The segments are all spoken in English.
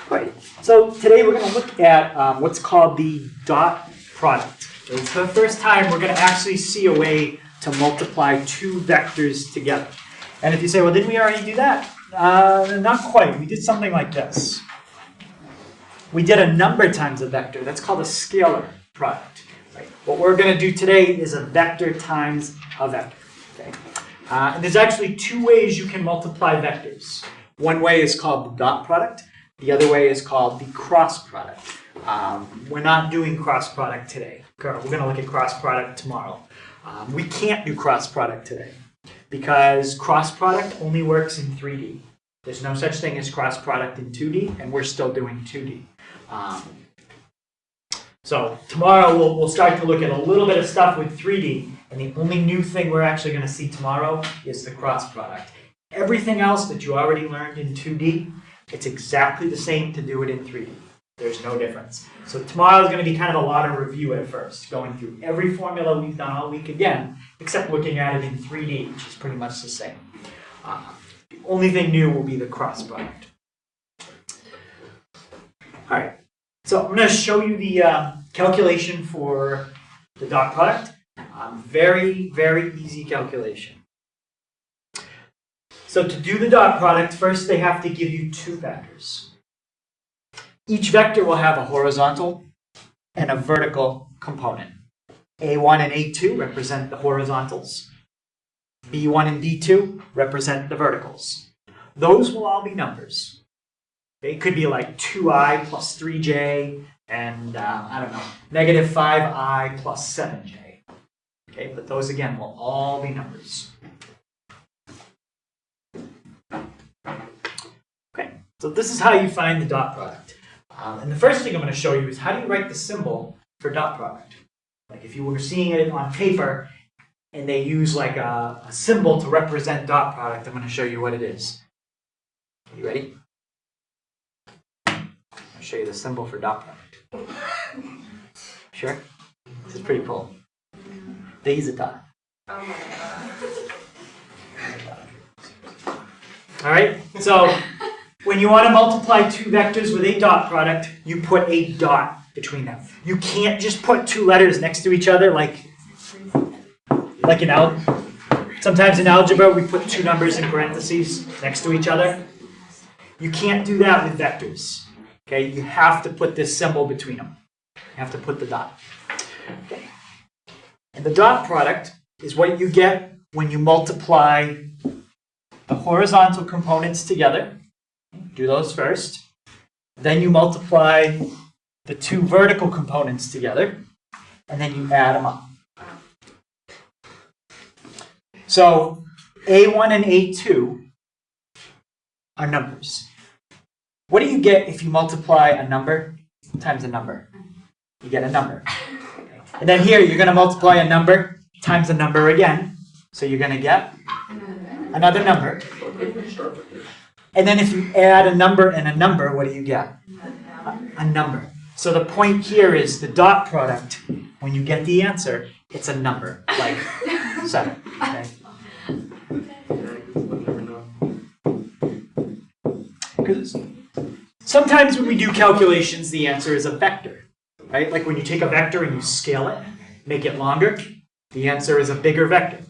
Right. So today we're going to look at what's called the dot product. Okay, for the first time, we're going to actually see a way to multiply two vectors together. And if you say, well, didn't we already do that? Not quite. We did something like this. We did a number times a vector. That's called a scalar product. Right? What we're going to do today is a vector times a vector. Okay? And there's actually two ways you can multiply vectors. One way is called the dot product. The other way is called the cross product. We're not doing cross product today. We're going to look at cross product tomorrow. We can't do cross product today because cross product only works in 3D. There's no such thing as cross product in 2D, and we're still doing 2D. So tomorrow we'll start to look at a little bit of stuff with 3D, and the only new thing we're actually going to see tomorrow is the cross product. Everything else that you already learned in 2D, it's exactly the same to do it in 3D. There's no difference. So tomorrow is going to be kind of a lot of review at first, going through every formula we've done all week again, except looking at it in 3D, which is pretty much the same. The only thing new will be the cross product. All right. So I'm going to show you the calculation for the dot product. Very, very easy calculation. So to do the dot product, first they have to give you two vectors. Each vector will have a horizontal and a vertical component. A1 and A2 represent the horizontals. B1 and B2 represent the verticals. Those will all be numbers. They could be like 2i plus 3j and, I don't know, negative 5i plus 7j. Okay, but those again will all be numbers. Okay, so this is how you find the dot product. And the first thing I'm going to show you is how do you write the symbol for dot product. Like if you were seeing it on paper and they use like a symbol to represent dot product, I'm going to show you what it is. Are you ready? I'll show you the symbol for dot product. Sure? This is pretty cool. They use a dot. Oh my god. All right, so when you want to multiply two vectors with a dot product, you put a dot between them. You can't just put two letters next to each other like in algebra. Sometimes in algebra we put two numbers in parentheses next to each other. You can't do that with vectors. Okay, you have to put this symbol between them. You have to put the dot. Okay. And the dot product is what you get when you multiply the horizontal components together. Do those first. Then you multiply the two vertical components together, and then you add them up. So A1 and A2 are numbers. What do you get if you multiply a number times a number? You get a number. And then here you're going to multiply a number times a number again. So you're going to get another number. And then if you add a number and a number, what do you get? A number. So the point here is the dot product, when you get the answer, it's a number, like 7. Okay? Because sometimes when we do calculations, the answer is a vector. Right? Like when you take a vector and you scale it, make it longer, the answer is a bigger vector.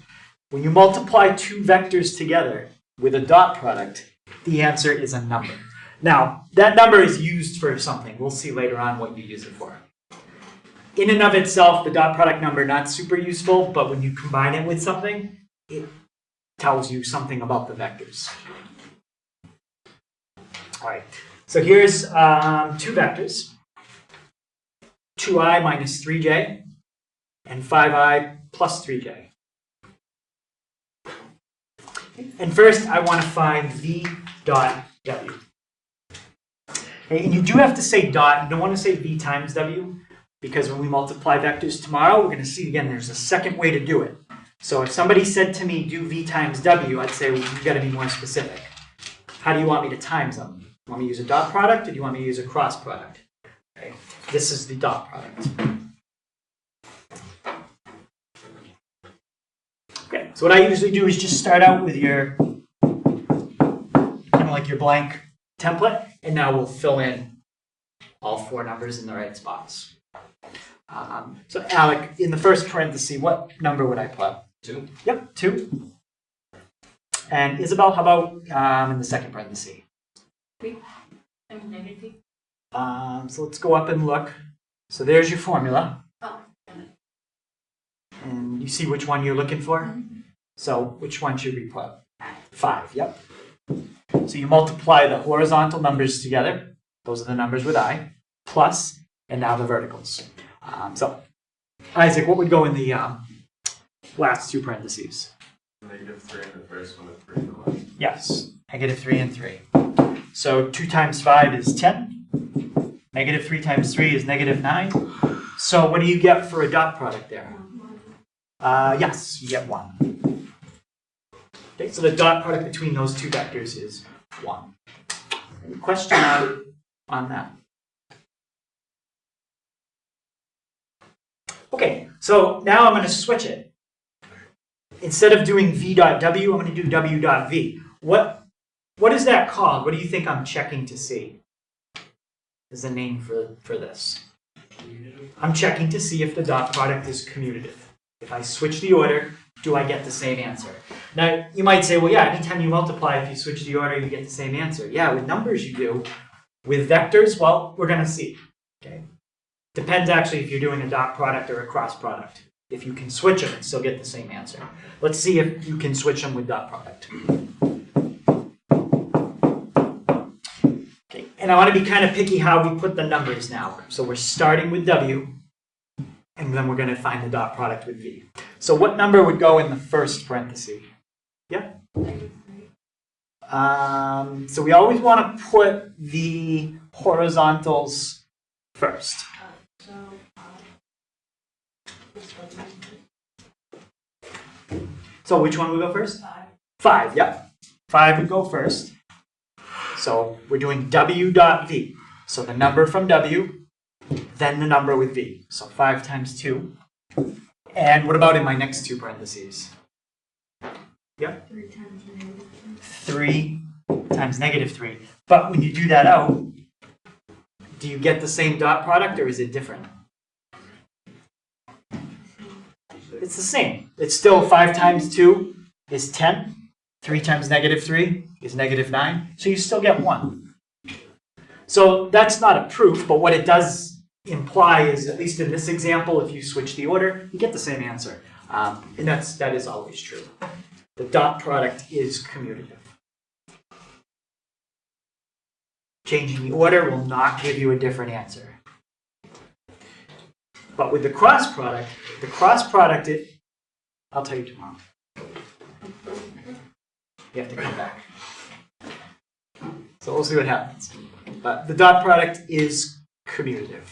When you multiply two vectors together with a dot product, the answer is a number. Now, that number is used for something. We'll see later on what you use it for. In and of itself, the dot product number, not super useful, but when you combine it with something, it tells you something about the vectors. All right, so here's two vectors. 2i minus 3j and 5i plus 3j. And first, I want to find v dot w. Okay, and you do have to say dot. You don't want to say v times w, because when we multiply vectors tomorrow, we're going to see again there's a second way to do it. So if somebody said to me, do v times w, I'd say, well, you've got to be more specific. How do you want me to times them? You want me to use a dot product, or do you want me to use a cross product? Okay. This is the dot product. Okay, so what I usually do is just start out with your, kind of like your blank template, And now we'll fill in all 4 numbers in the right spots. So Alec, in the first parenthesis, what number would I put? 2. Yep, 2. And Isabel, how about in the second parenthesis? 3. I'm negative. So let's go up and look. So there's your formula. Oh. And you see which one you're looking for? So which one should we put? 5, yep. So you multiply the horizontal numbers together. Those are the numbers with I. Plus, and now the verticals. So, Isaac, what would go in the last 2 parentheses? -3 in the first one, and 3 in the last. Yes, -3 and 3. So 2 times 5 is 10. -3 times 3 is -9. So what do you get for a dot product there? Yes, you get 1. Okay, so the dot product between those 2 vectors is 1. Any question on that? Okay, so now I'm going to switch it. Instead of doing v dot w, I'm going to do w dot v. What is that called? What do you think I'm checking to see? Is the name for this? I'm checking to see if the dot product is commutative. If I switch the order, do I get the same answer? Now, you might say, well, yeah, anytime you multiply, if you switch the order, you get the same answer. Yeah, with numbers you do. With vectors, well, we're going to see. Okay. Depends actually if you're doing a dot product or a cross product. If you can switch them and still get the same answer. Let's see if you can switch them with dot product. Okay, and I want to be kind of picky how we put the numbers now. So we're starting with W, and then we're going to find the dot product with V. So what number would go in the first parenthesis? Yeah? So we always want to put the horizontals first. So which one would go first? 5, yep. 5 would go first. So we're doing W dot V. So the number from W, then the number with V. So 5 times 2. And what about in my next 2 parentheses? Yep. 3 times -3. But when you do that out, do you get the same dot product or is it different? It's the same. It's still 5 times 2 is 10. 3 times -3 is -9. So you still get 1. So that's not a proof, but what it does imply is, at least in this example, if you switch the order, you get the same answer. And that is always true. The dot product is commutative. Changing the order will not give you a different answer. But with the cross product, I'll tell you tomorrow. You have to come back. So we'll see what happens. But the dot product is commutative.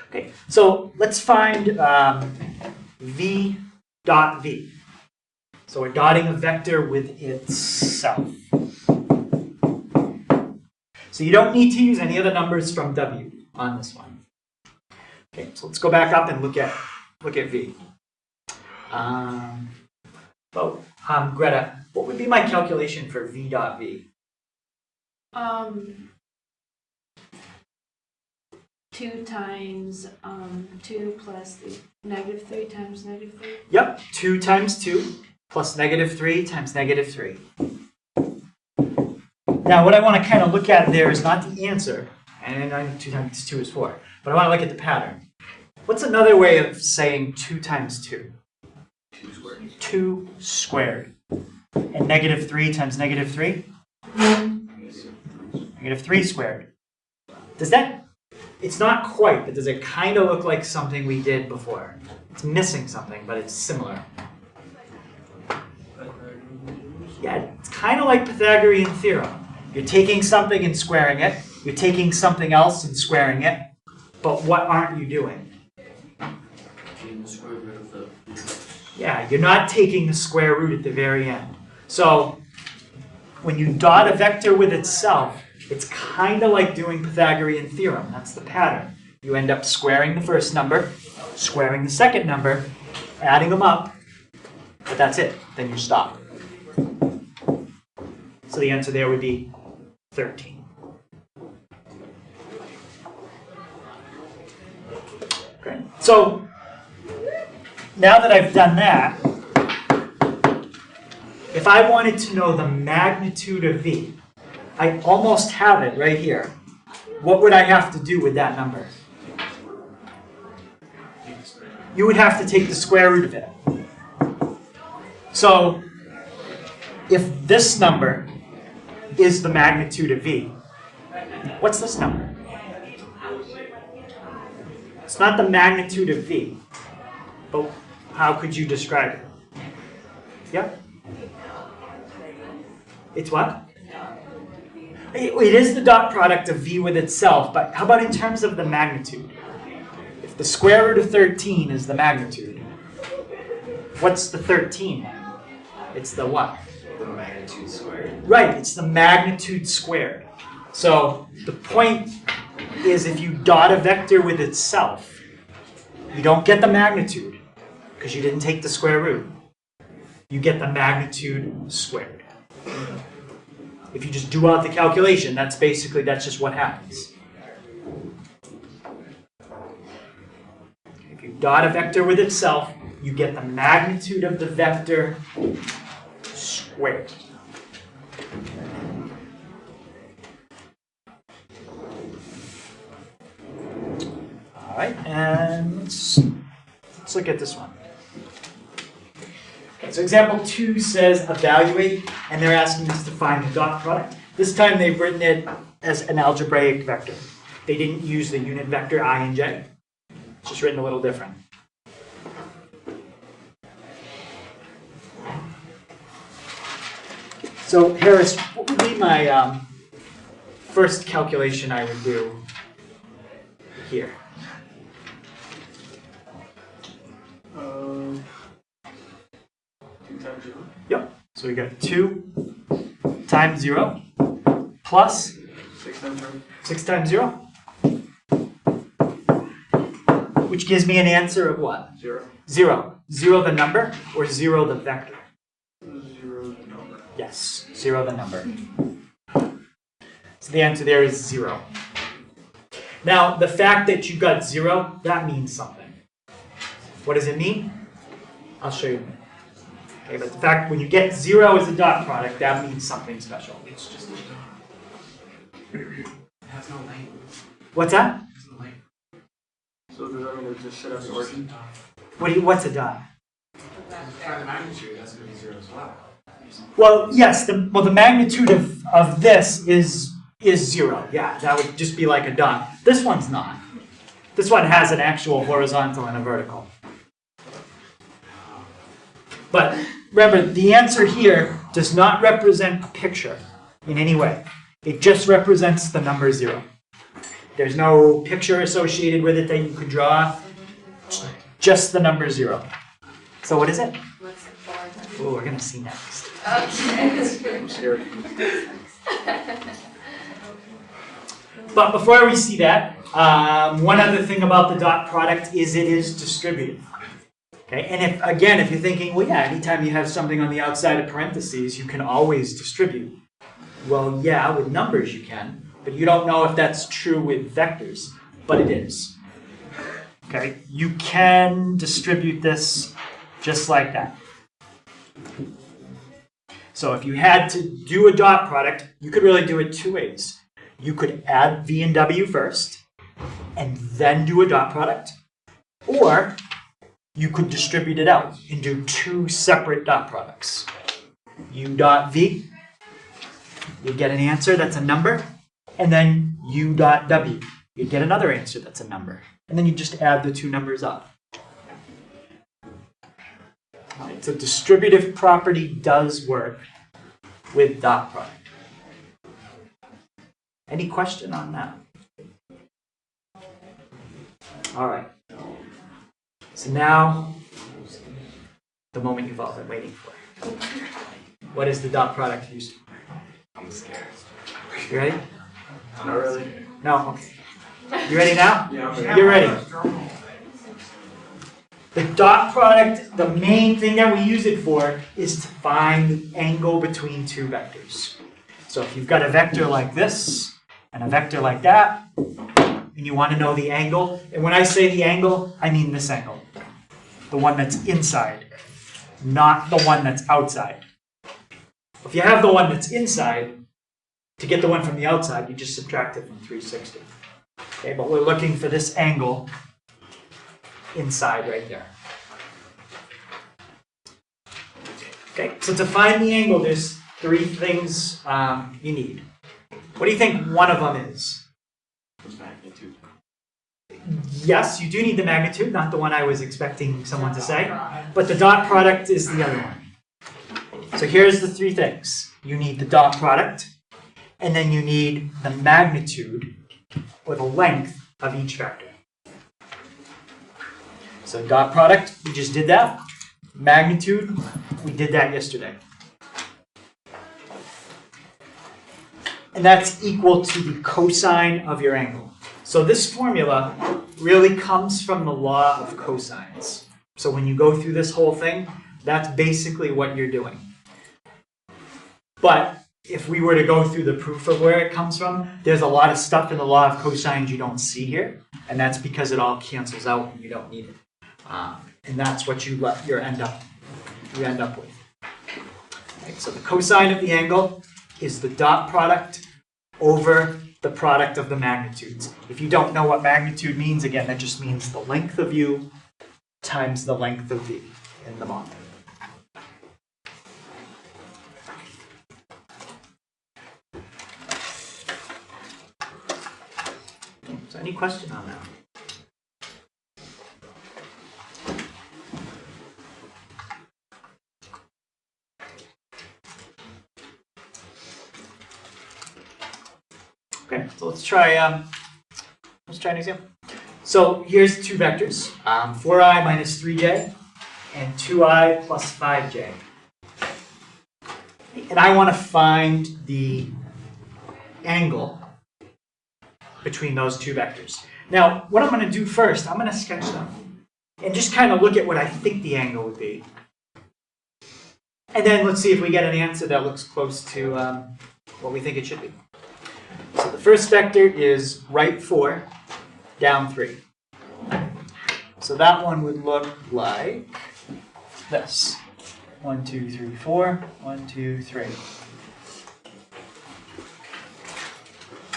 Okay, so let's find v dot v. So we're dotting a vector with itself. So you don't need to use any of the numbers from W on this one. Okay, so let's go back up and look at V. Greta, what would be my calculation for V dot V? 2 times 2 plus -3 times -3. Yep, 2 times 2 plus -3 times -3. Now, what I want to kind of look at there is not the answer, and 2 times 2 is 4, but I want to look at the pattern. What's another way of saying 2 times 2? 2 squared. 2 squared. And -3 times -3? -3 squared. Does that, it's not quite, but does it kind of look like something we did before? It's missing something, but it's similar. Yeah, it's kind of like Pythagorean theorem. You're taking something and squaring it. You're taking something else and squaring it. But what aren't you doing? Taking the square root of the. Yeah, you're not taking the square root at the very end. So when you dot a vector with itself, it's kind of like doing Pythagorean theorem. That's the pattern. You end up squaring the first number, squaring the second number, adding them up, but that's it. Then you stop. So the answer there would be 13. Okay, so now that I've done that, if I wanted to know the magnitude of V, I almost have it right here. What would I have to do with that number? You would have to take the square root of it. So if this number is the magnitude of V, what's this number? It's not the magnitude of V, but how could you describe it? Yeah? It's what? It is the dot product of V with itself, but how about in terms of the magnitude? If the square root of 13 is the magnitude, what's the 13? It's the what? The magnitude squared. Right, it's the magnitude squared. So the point is if you dot a vector with itself, you don't get the magnitude because you didn't take the square root. You get the magnitude squared. If you just do out the calculation, that's just what happens. If you dot a vector with itself, you get the magnitude of the vector squared. All right, and let's look at this one. Okay, so example 2 says evaluate, and they're asking us to find the dot product. This time they've written it as an algebraic vector. They didn't use the unit vector I and j. It's just written a little different. So Harris, what would be my first calculation I would do here? 2 times 0. Yep. So we got 2 times 0 plus 6 times 0. 6 times 0, which gives me an answer of what? 0. 0. 0 the number or 0 the vector? 0 the number. Yes, 0 the number. So the answer there is 0. Now, the fact that you got 0, that means something. What does it mean? I'll show you. Okay, but the fact when you get 0 as a dot product, that means something special. It's just a dot. It has no length. What's that? It has no length. So does that mean it just set up the origin? What's a dot? Try the magnitude, that's going to be 0 as well. Well, yes. The magnitude of this is 0. Yeah, that would just be like a dot. This one's not. This one has an actual horizontal and a vertical. But remember, the answer here does not represent a picture in any way. It just represents the number 0. There's no picture associated with it that you could draw. Just the number 0. So what is it? What's the 4 times? Oh, we're going to see next. Okay. I'm scared. But before we see that, one other thing about the dot product is it is distributive. Okay, and if you're thinking, well, yeah, anytime you have something on the outside of parentheses, you can always distribute. Well, yeah, with numbers you can, but you don't know if that's true with vectors, but it is. Okay, you can distribute this just like that. So if you had to do a dot product, you could really do it 2 ways. You could add V and W first, and then do a dot product, or you could distribute it out and do 2 separate dot products. U dot V, you get an answer that's a number, and then U dot W, you get another answer that's a number, and then you just add the 2 numbers up. Right, so distributive property does work with dot product. Any question on that? All right. So now, the moment you've all been waiting for. What is the dot product used for? I'm scared. You ready? Not really. No? Okay. You ready now? Yeah. You're ready. The dot product, the main thing that we use it for is to find the angle between 2 vectors. So if you've got a vector like this and a vector like that, and you want to know the angle, and when I say the angle, I mean this angle, the one that's inside, not the one that's outside. If you have the one that's inside, to get the one from the outside, you just subtract it from 360. Okay, but we're looking for this angle inside right there. Okay, so to find the angle, there's three things you need. What do you think one of them is? Magnitude. Yes, you do need the magnitude, not the one I was expecting someone to say, but the dot product is the other one. So here's the three things. You need the dot product, and then you need the magnitude, or the length, of each vector. So dot product, we just did that. Magnitude, we did that yesterday. And that's equal to the cosine of your angle. So this formula really comes from the law of cosines. So when you go through this whole thing, that's basically what you're doing. But if we were to go through the proof of where it comes from, there's a lot of stuff in the law of cosines you don't see here, and that's because it all cancels out and you don't need it. And that's what you end up with. Right, so the cosine of the angle is the dot product over the product of the magnitudes. If you don't know what magnitude means, again, that just means the length of u times the length of v in the model. So any question on that? Okay, so let's try an example. So here's two vectors, 4i minus 3j and 2i plus 5j. And I want to find the angle between those two vectors. Now, what I'm going to do first, I'm going to sketch them and just kind of look at what I think the angle would be. And then let's see if we get an answer that looks close to what we think it should be. So the first vector is right 4, down 3. So that one would look like this. 1, 2, 3, 4, 1, 2, 3.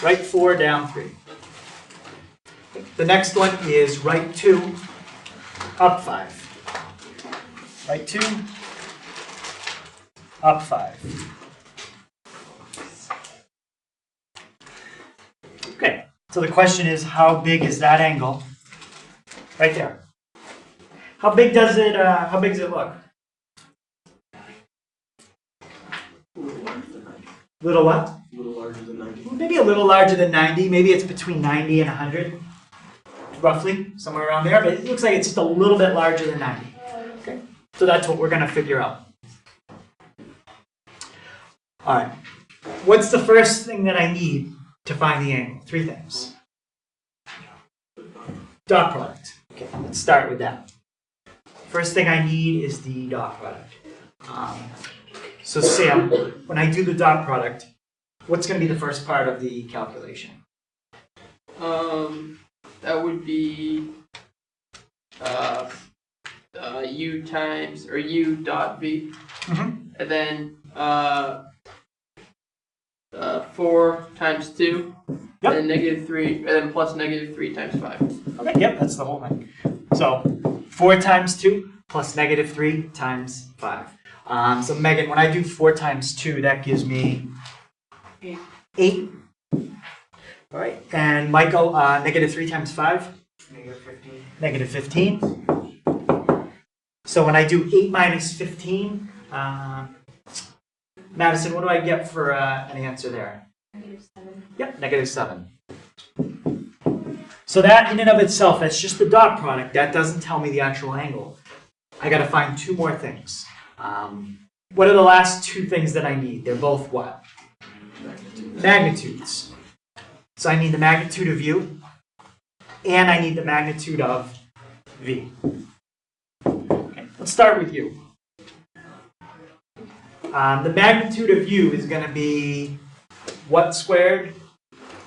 Right 4, down 3. The next one is right 2, up 5. Right 2, up 5. Okay, so the question is, how big is that angle right there? How big does it look? Little what? A little larger than 90. Maybe a little larger than 90. Maybe it's between 90 and 100, roughly, somewhere around there. But it looks like it's just a little bit larger than 90. Okay, so that's what we're going to figure out. All right, what's the first thing that I need to find the angle? Three things. Dot product. Okay, let's start with that. First thing I need is the dot product. So Sam, when I do the dot product, what's going to be the first part of the calculation? That would be u times, or u dot v, and then 4 times 2, Yep. and then -3, and then plus -3 times 5. Okay, yep, that's the whole thing. So 4 times 2 plus -3 times 5. So Megan, when I do 4 times 2, that gives me 8. All right, and Michael, -3 times 5? -15. So when I do 8 minus 15, Madison, what do I get for an answer there? -7. Yep, -7. So that in and of itself, that's just the dot product. That doesn't tell me the actual angle. I got to find two more things. What are the last two things that I need? They're both what? Magnitudes. So I need the magnitude of u, and I need the magnitude of v. Okay, let's start with u. The magnitude of u is going to be what squared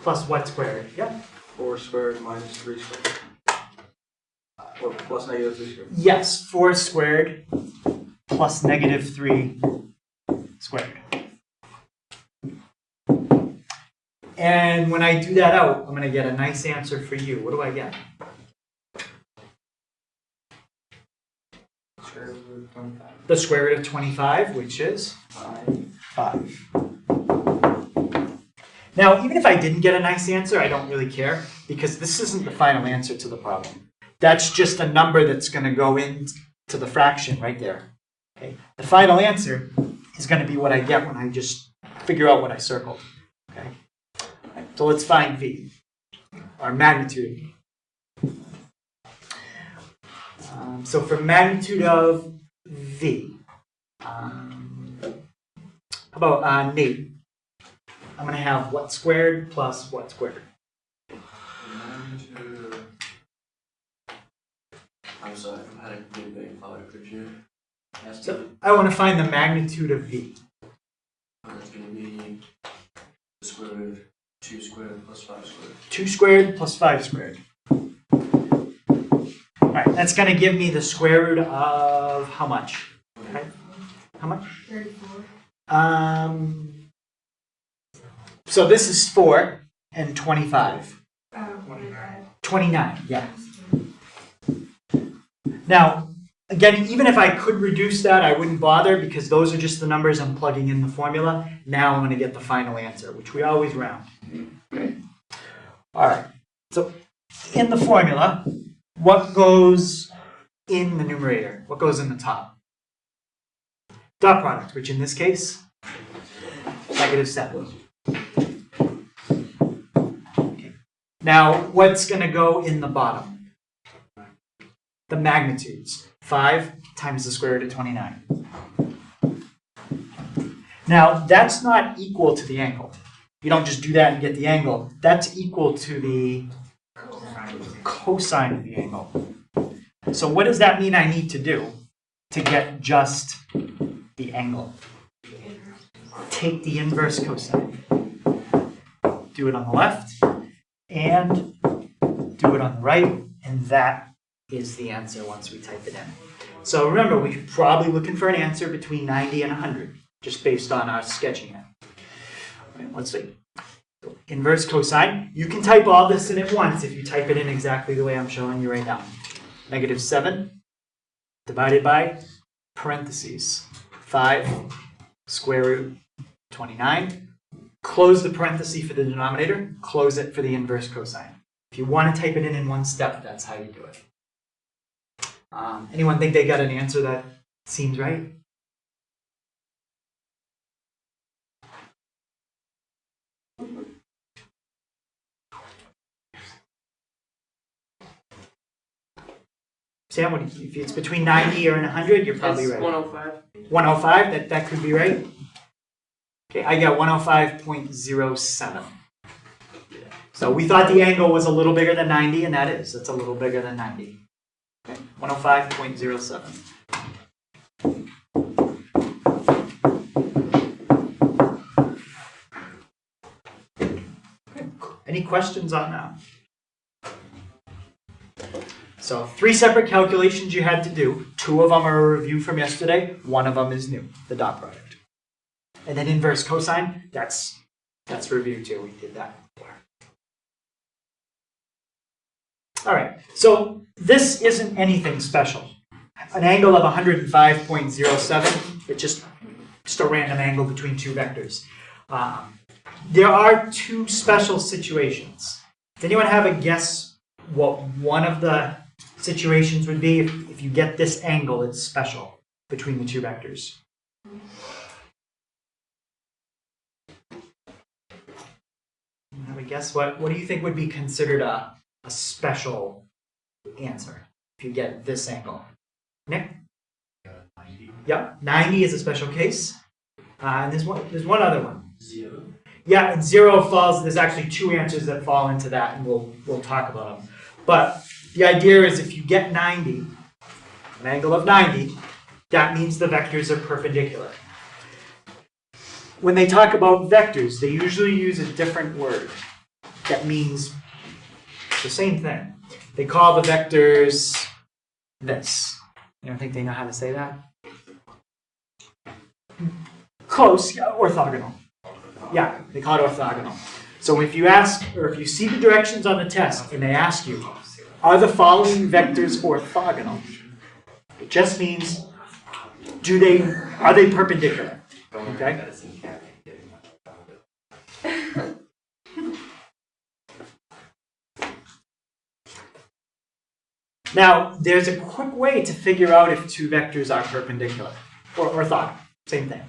plus what squared? Yeah. 4 squared minus 3 squared. Or plus negative 3 squared. Yes, 4 squared plus negative 3 squared. And when I do that out, I'm going to get a nice answer for you. What do I get? Square root of 25. The square root of 25, which is 5. Now, even if I didn't get a nice answer, I don't really care, because this isn't the final answer to the problem. That's just a number that's going to go into the fraction right there. Okay? The final answer is going to be what I get when I just figure out what I circled. Okay? So let's find V, our magnitude of V. So for magnitude of V, how about Nate? I'm going to have what squared plus what squared? I'm sorry, I had a good big thought, could you? So I want to find the magnitude of V. That's going to be the square root of 2 squared plus 5 squared. 2 squared plus 5 squared. All right, that's going to give me the square root of how much? Okay. How much? 34. So this is 4 and 25. 25. 29, yeah. Now, again, even if I could reduce that, I wouldn't bother because those are just the numbers I'm plugging in the formula. Now I'm going to get the final answer, which we always round. Okay. All right. So in the formula, what goes in the numerator? What goes in the top? Dot product, which in this case, -7. Okay. Now, what's going to go in the bottom? The magnitudes. 5 times the square root of 29. Now, that's not equal to the angle. You don't just do that and get the angle. That's equal to the cosine of the angle. So what does that mean I need to do to get just the angle? Take the inverse cosine. Do it on the left and do it on the right, and that is the answer once we type it in. So remember, we're probably looking for an answer between 90 and 100, just based on our sketching it. Okay, let's see. So inverse cosine. You can type all this in at once if you type it in exactly the way I'm showing you right now. -7 divided by parentheses 5 square root 29. Close the parenthesis for the denominator. Close it for the inverse cosine. If you want to type it in one step, that's how you do it. Anyone think they got an answer that seems right? Sam, if it's between 90 or 100, you're probably It's right. 105. 105, that could be right. Okay, I got 105.07. So we thought the angle was a little bigger than 90, and that is. It's a little bigger than 90. Okay, 105.07. Okay, any questions on that? So 3 separate calculations you had to do. 2 of them are a review from yesterday. 1 of them is new, the dot product. And then inverse cosine, that's review 2. We did that before. All right, so this isn't anything special. An angle of 105.07, it's just a random angle between 2 vectors. There are 2 special situations. Does anyone have a guess what one of the situations would be if you get this angle, it's special between the 2 vectors? Have a guess? What do you think would be considered a special answer if you get this angle? Nick? 90. Yep, 90 is a special case. And there's one other one. 0. Yeah, and 0 falls. There's actually 2 answers that fall into that, and we'll talk about them. But the idea is if you get 90, an angle of 90, that means the vectors are perpendicular. when they talk about vectors, they usually use a different word that means the same thing. They call the vectors this. You don't think they know how to say that? Close, yeah, orthogonal. Yeah, they call it orthogonal. So if you ask, or if you see the directions on the test and they ask you, are the following vectors orthogonal? It just means, are they perpendicular? Okay? Now, there's a quick way to figure out if two vectors are perpendicular or orthogonal. Same thing.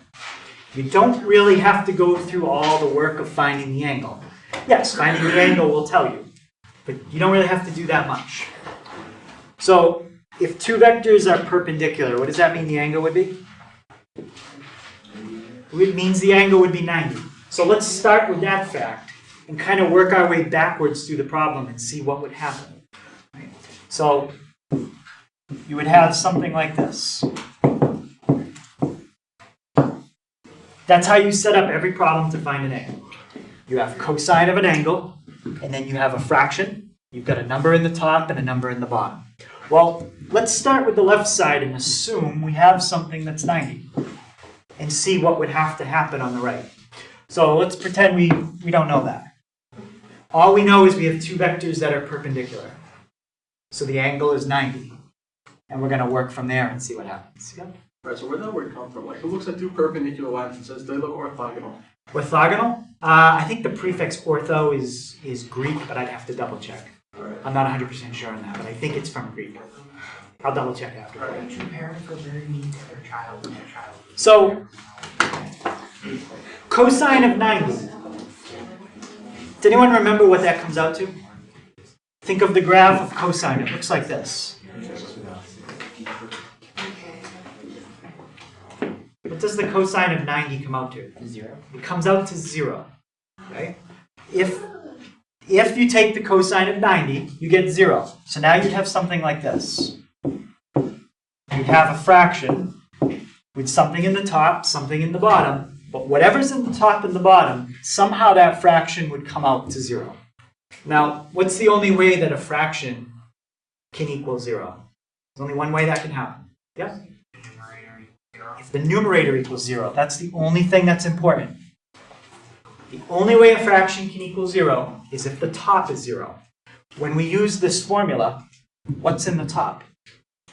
You don't really have to go through all the work of finding the angle. Yes, finding the angle will tell you, but you don't really have to do that much. So, if two vectors are perpendicular, what does that mean the angle would be? It means the angle would be 90. So let's start with that fact and kind of work our way backwards through the problem and see what would happen. Right? So you would have something like this. That's how you set up every problem to find an angle. You have cosine of an angle, and then you have a fraction. You've got a number in the top and a number in the bottom. Well, let's start with the left side and assume we have something that's 90 and see what would have to happen on the right. So let's pretend we don't know that. All we know is we have two vectors that are perpendicular. So the angle is 90. And we're going to work from there and see what happens. Yeah? Right, so where did that word come from? Like, who looks at two perpendicular lines and says they look orthogonal? Orthogonal? I think the prefix ortho is Greek, but I'd have to double check. Right. I'm not 100% sure on that, but I think it's from Greek. I'll double check after. Two parents are very mean to their child and their child. So, cosine of 90. Does anyone remember what that comes out to? Think of the graph of cosine. It looks like this. What does the cosine of 90 come out to? 0. It comes out to 0. Okay? If you take the cosine of 90, you get 0. So now you'd have something like this. You'd have a fraction with something in the top, something in the bottom, but whatever's in the top and the bottom, somehow that fraction would come out to 0. Now, what's the only way that a fraction can equal 0? There's only one way that can happen. Yeah? If the numerator equals 0, that's the only thing that's important. The only way a fraction can equal 0 is if the top is 0. When we use this formula, what's in the top?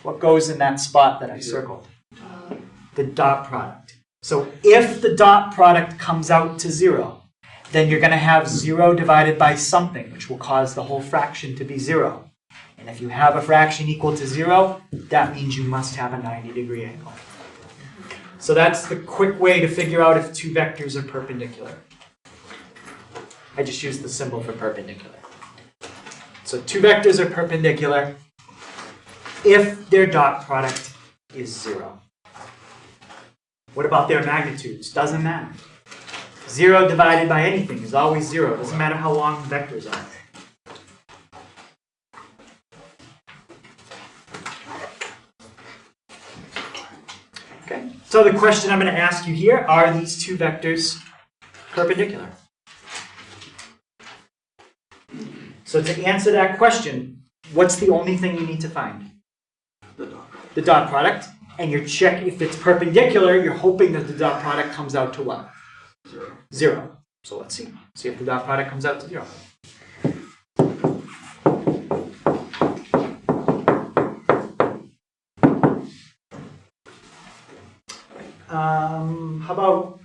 What goes in that spot that I circled? The dot product. So if the dot product comes out to 0, then you're going to have 0 divided by something, which will cause the whole fraction to be 0. And if you have a fraction equal to 0, that means you must have a 90-degree angle. So that's the quick way to figure out if two vectors are perpendicular. I just used the symbol for perpendicular. So two vectors are perpendicular if their dot product is 0. What about their magnitudes? Doesn't matter. 0 divided by anything is always 0. Doesn't matter how long the vectors are. Okay. So the question I'm going to ask you here, are these two vectors perpendicular? So to answer that question, what's the only thing you need to find? The dot product. And you're checking if it's perpendicular, you're hoping that the dot product comes out to what? 0. So let's see. See if the dot product comes out to 0. How about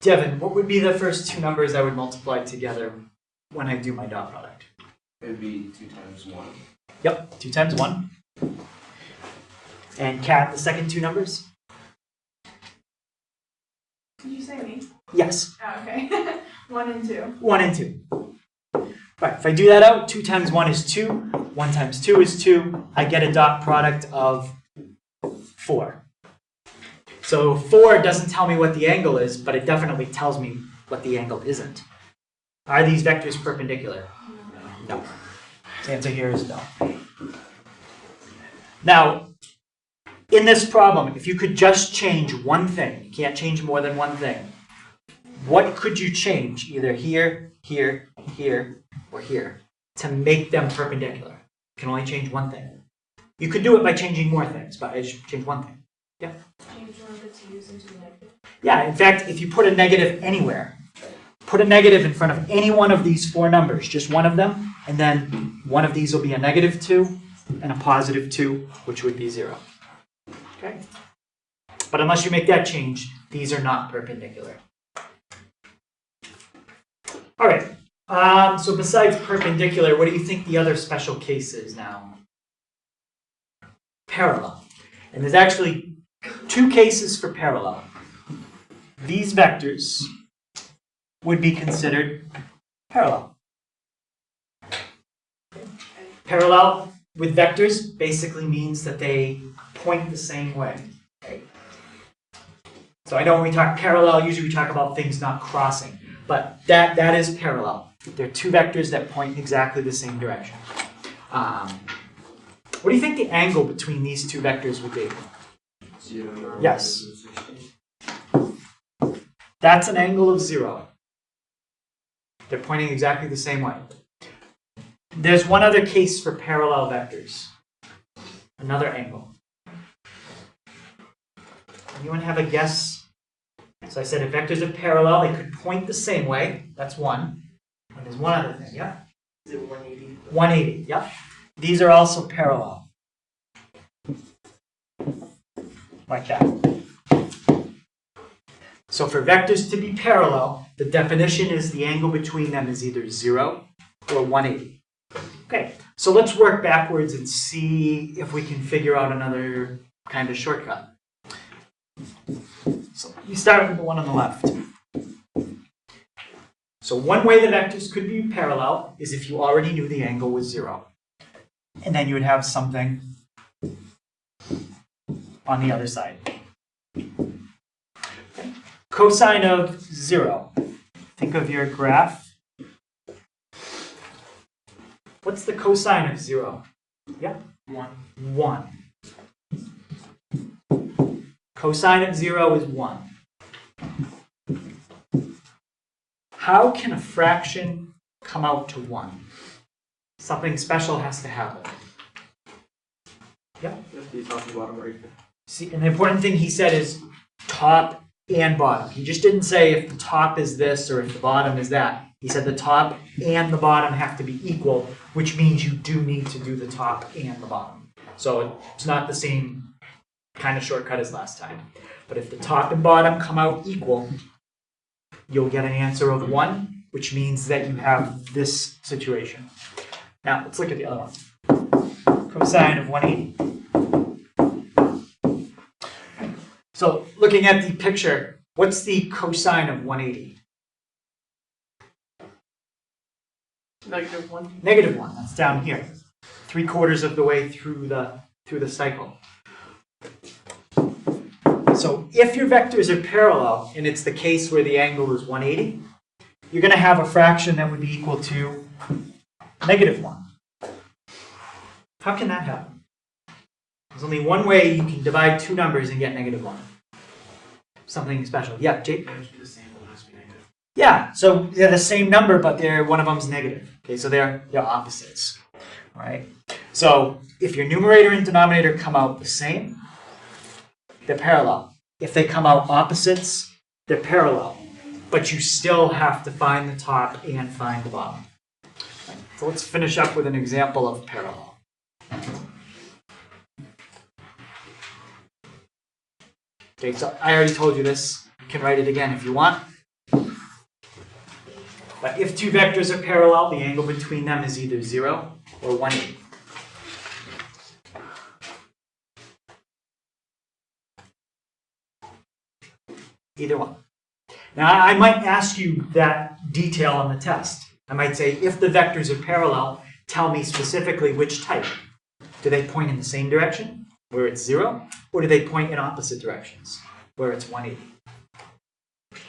Devin, what would be the first two numbers I would multiply together when I do my dot product? It would be 2 times 1. Yep, 2 times 1. And Kat, the second two numbers? Did you say me? Yes, Oh, okay. 1 and 2. 1 and 2. Right, if I do that out, 2 times 1 is 2, 1 times 2 is 2. I get a dot product of 4. So 4 doesn't tell me what the angle is, but it definitely tells me what the angle isn't. Are these vectors perpendicular? No. The answer here is no. Now, in this problem, if you could just change one thing, you can't change more than one thing, what could you change either here, here, here, or here to make them perpendicular? You can only change one thing. You could do it by changing more things, but I just change one thing. Yeah? Change one of the twos into a negative. Yeah, in fact, if you put a negative anywhere, put a negative in front of any one of these four numbers, just one of them, and then one of these will be a -2 and a +2, which would be 0. Okay? But unless you make that change, these are not perpendicular. All right. So besides perpendicular, what do you think the other special case is now? Parallel. And there's actually two cases for parallel. These vectors would be considered parallel. Parallel with vectors basically means that they point the same way. Okay? So I know when we talk parallel, usually we talk about things not crossing, but that is parallel. They're two vectors that point exactly the same direction. What do you think the angle between these two vectors would be? 0. Yes. That's an angle of 0. They're pointing exactly the same way. There's one other case for parallel vectors. Another angle. Anyone have a guess? So I said if vectors are parallel, they could point the same way. That's one. And there's one other thing, yeah? Is it 180? 180, yeah. These are also parallel. Like that. So for vectors to be parallel, the definition is the angle between them is either 0 or 180. Okay, so let's work backwards and see if we can figure out another kind of shortcut. So you start with the one on the left. So one way the vectors could be parallel is if you already knew the angle was 0. And then you would have something on the other side. Okay. Cosine of 0. Think of your graph. What's the cosine of 0? Yeah? 1. 1. Cosine of 0 is 1. How can a fraction come out to 1? Something special has to happen. Yeah? If the top and bottom are equal. See, and the important thing he said is top and bottom. He just didn't say if the top is this or if the bottom is that. He said the top and the bottom have to be equal, which means you do need to do the top and the bottom. So it's not the same kind of shortcut as last time. But if the top and bottom come out equal, you'll get an answer of 1, which means that you have this situation. Now, let's look at the other one. Cosine of 180. So, looking at the picture, what's the cosine of 180? -1. -1, that's down here. 3/4 of the way through the cycle. So if your vectors are parallel, and it's the case where the angle is 180, you're going to have a fraction that would be equal to -1. How can that happen? There's only one way you can divide two numbers and get -1. Something special. Yeah, Jake? It must be the same, but it must be negative. Yeah, so they're the same number, but one of them's negative. Okay, so they're opposites. All right? So if your numerator and denominator come out the same, they're parallel. If they come out opposites, they're parallel. But you still have to find the top and find the bottom. So let's finish up with an example of parallel. Okay, so I already told you this. You can write it again if you want. But if two vectors are parallel, the angle between them is either 0 or 180. Either one. Now, I might ask you that detail on the test. I might say, if the vectors are parallel, tell me specifically which type. Do they point in the same direction, where it's 0, or do they point in opposite directions, where it's 180?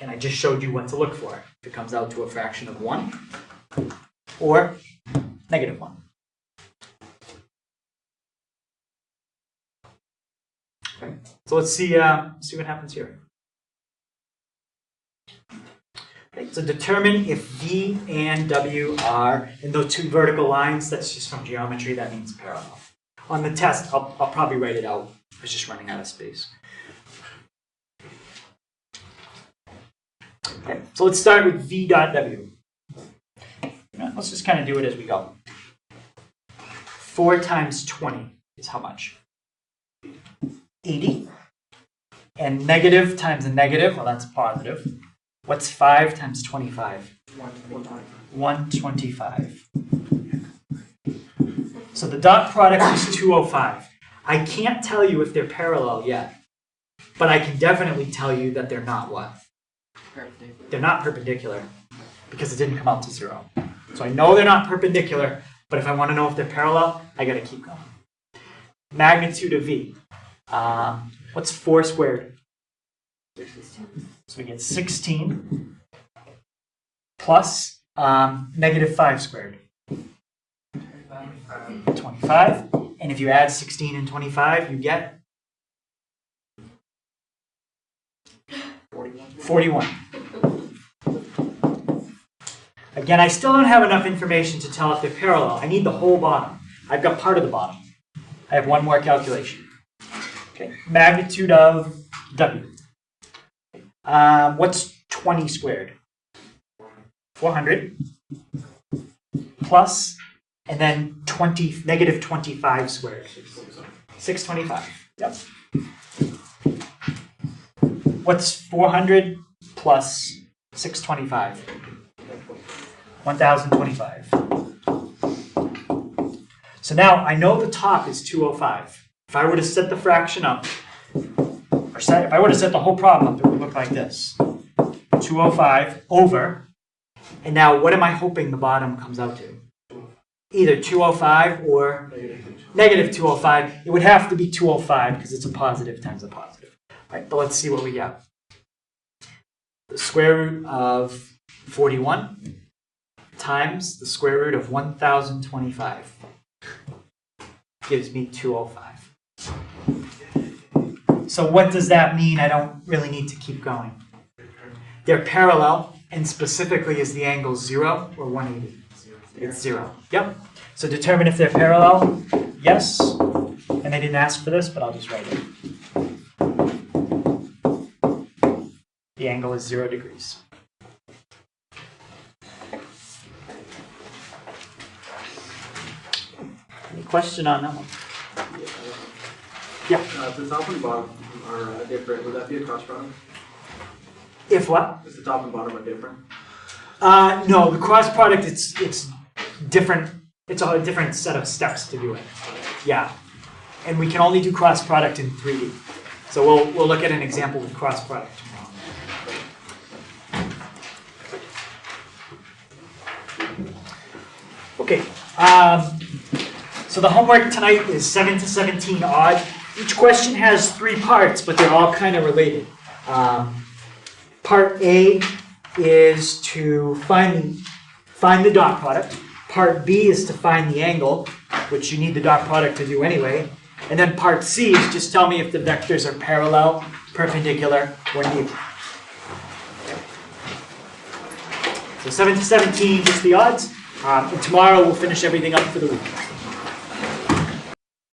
And I just showed you what to look for. If it comes out to a fraction of 1, or -1. So let's see what happens here. Okay, so determine if V and W are in those two vertical lines. That's just from geometry. That means parallel. On the test, I'll probably write it out. I was just running out of space. Okay, so let's start with V dot W. Let's just kind of do it as we go. 4 times 20 is how much? 80. And negative times a negative, well, that's positive. What's 5 times 25? 125. So the dot product is 205. I can't tell you if they're parallel yet, but I can definitely tell you that they're not what? Perpendicular. They're not perpendicular because it didn't come out to 0. So I know they're not perpendicular, but if I want to know if they're parallel, I got to keep going. Magnitude of V. What's 4 squared? So we get 16 plus negative 5 squared. 25. And if you add 16 and 25, you get 41. Again, I still don't have enough information to tell if they're parallel. I need the whole bottom. I've got part of the bottom. I have one more calculation. Okay. Magnitude of W. What's 20 squared? 400 plus, and then negative 25 squared. 625. Yep. What's 400 plus 625? 1025. So now I know the top is 205. If I were to set the fraction up, if I were to set the whole problem up, it would look like this. 205 over, and now what am I hoping the bottom comes out to? Either 205 or negative 205. It would have to be 205 because it's a positive times a positive. All right, but let's see what we get. The square root of 41 times the square root of 1025 gives me 205. So what does that mean? I don't really need to keep going. They're parallel, and specifically is the angle 0 or 180? It's 0. Yep. So determine if they're parallel. Yes. And they didn't ask for this, but I'll just write it. The angle is 0 degrees. Any question on that one? Yeah. If the top and bottom are different, would that be a cross product? If what? If the top and bottom are different? No, the cross product, it's different. It's a different set of steps to do it. Yeah. And we can only do cross product in 3D. So we'll look at an example with cross product tomorrow. Okay. So the homework tonight is 7 to 17 odd. Each question has 3 parts, but they're all kind of related. Part A is to find the dot product. Part B is to find the angle, which you need the dot product to do anyway. And then part C is just tell me if the vectors are parallel, perpendicular, or neither. So 7 to 17, just the odds. And tomorrow we'll finish everything up for the week.